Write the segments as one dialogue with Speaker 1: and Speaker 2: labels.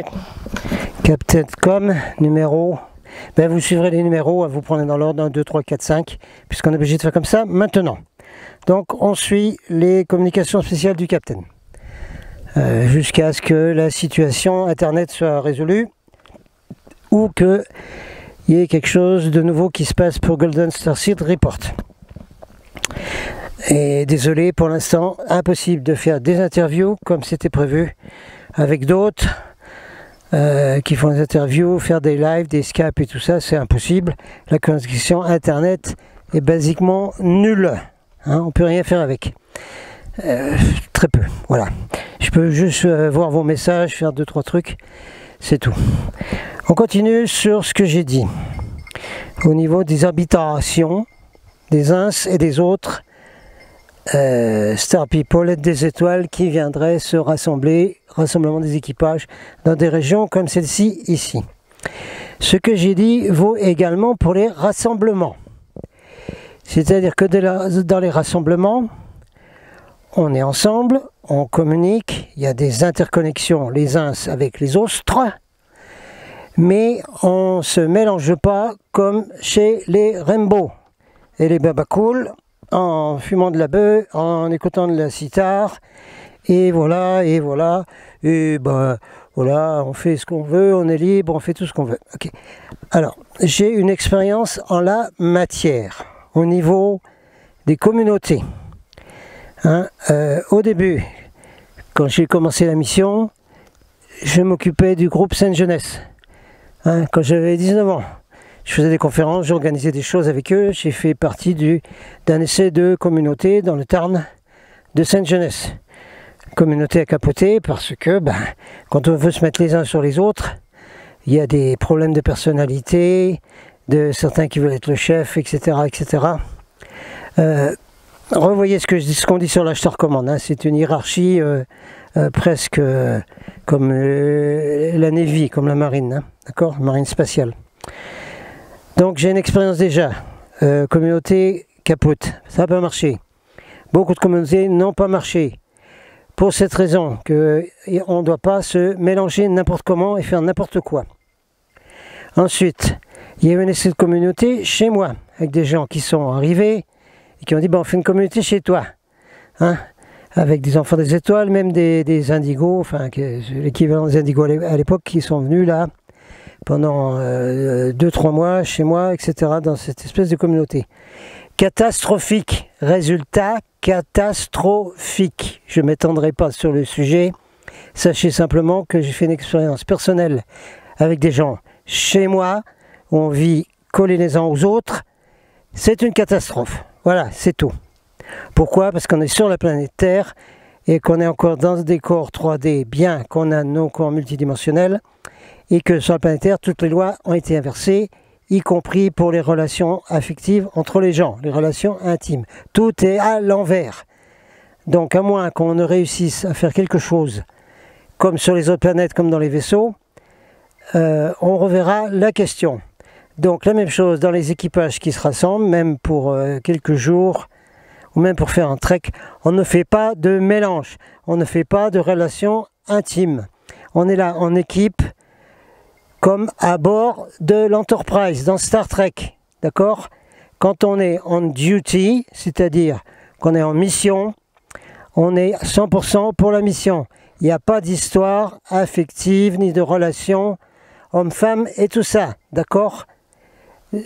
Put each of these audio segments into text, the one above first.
Speaker 1: Ouais. Captain.com, numéro. Ben, vous suivrez les numéros, vous prenez dans l'ordre 1, 2, 3, 4, 5, puisqu'on est obligé de faire comme ça maintenant. Donc on suit les communications spéciales du Captain. Jusqu'à ce que la situation Internet soit résolue ou qu'il y ait quelque chose de nouveau qui se passe pour Golden Starseed Report. Et désolé, pour l'instant, impossible de faire des interviews comme c'était prévu avec d'autres qui font des interviews, faire des lives, des Skype et tout ça, c'est impossible. La connexion Internet est basiquement nulle. Hein, on ne peut rien faire avec. Très peu, voilà. Je peux juste voir vos messages, faire 2-3 trucs, c'est tout. On continue sur ce que j'ai dit. Au niveau des habitations, des uns et des autres, Star People et des étoiles qui viendraient se rassembler, rassemblement des équipages dans des régions comme celle-ci ici. Ce que j'ai dit vaut également pour les rassemblements. C'est-à-dire que dans les rassemblements, on est ensemble, on communique, il y a des interconnexions les uns avec les autres, mais on ne se mélange pas comme chez les Rainbow et les Babacool, en fumant de la bœuf, en écoutant de la sitar, et voilà, et voilà, et ben voilà, on fait ce qu'on veut, on est libre, on fait tout ce qu'on veut. Okay. Alors, j'ai une expérience en la matière, au niveau des communautés. Hein, au début, quand j'ai commencé la mission, je m'occupais du groupe Sainte-Jeunesse. Hein, quand j'avais 19 ans, je faisais des conférences, j'organisais des choses avec eux. J'ai fait partie d'un essai de communauté dans le Tarn de Sainte-Jeunesse. Communauté à capoter parce que quand on veut se mettre les uns sur les autres, il y a des problèmes de personnalité, de certains qui veulent être le chef, etc. etc. Revoyez ce qu'on dit sur la Star Command, hein. C'est une hiérarchie presque comme la Navy, comme la marine, hein. D'accord, marine spatiale. Donc j'ai une expérience déjà, communauté capote, ça n'a pas marché. Beaucoup de communautés n'ont pas marché. Pour cette raison qu'on ne doit pas se mélanger n'importe comment et faire n'importe quoi. Ensuite, il y a eu un essai de communauté chez moi, avec des gens qui sont arrivés et qui ont dit on fait une communauté chez toi, hein, avec des enfants des étoiles, même des indigos, enfin l'équivalent des indigos à l'époque, qui sont venus là pendant 2-3 mois chez moi, etc., dans cette espèce de communauté. Catastrophique, résultat catastrophique. Je ne m'étendrai pas sur le sujet, sachez simplement que j'ai fait une expérience personnelle avec des gens chez moi, où on vit collés les uns aux autres, c'est une catastrophe. Voilà, c'est tout. Pourquoi? Parce qu'on est sur la planète Terre et qu'on est encore dans des corps 3D, bien qu'on a nos corps multidimensionnels, et que sur la planète Terre, toutes les lois ont été inversées, y compris pour les relations affectives entre les gens, les relations intimes. Tout est à l'envers. Donc à moins qu'on ne réussisse à faire quelque chose, comme sur les autres planètes, comme dans les vaisseaux, on reverra la question. Donc la même chose dans les équipages qui se rassemblent, même pour quelques jours, ou même pour faire un trek, on ne fait pas de mélange, on ne fait pas de relations intimes. On est là en équipe, comme à bord de l'Enterprise, dans Star Trek, d'accord? Quand on est en duty, c'est-à-dire qu'on est en mission, on est 100% pour la mission. Il n'y a pas d'histoire affective, ni de relation homme-femme et tout ça, d'accord?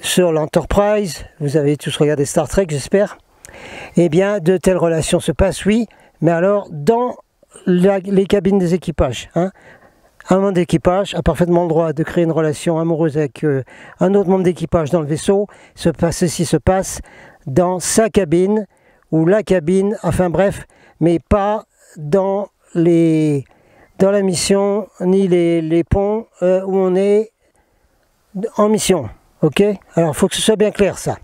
Speaker 1: Sur l'Enterprise, vous avez tous regardé Star Trek, j'espère. Eh bien, de telles relations se passent, oui, mais alors dans les cabines des équipages, hein. Un membre d'équipage a parfaitement le droit de créer une relation amoureuse avec un autre membre d'équipage dans le vaisseau. Ceci se passe dans sa cabine, ou la cabine, enfin bref, mais pas dans la mission, ni les ponts où on est en mission. Ok? Alors, il faut que ce soit bien clair, ça.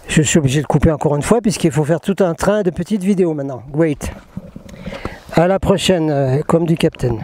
Speaker 1: Je suis obligé de couper encore une fois, puisqu'il faut faire tout un train de petites vidéos maintenant. Wait. À la prochaine, comme du Captain.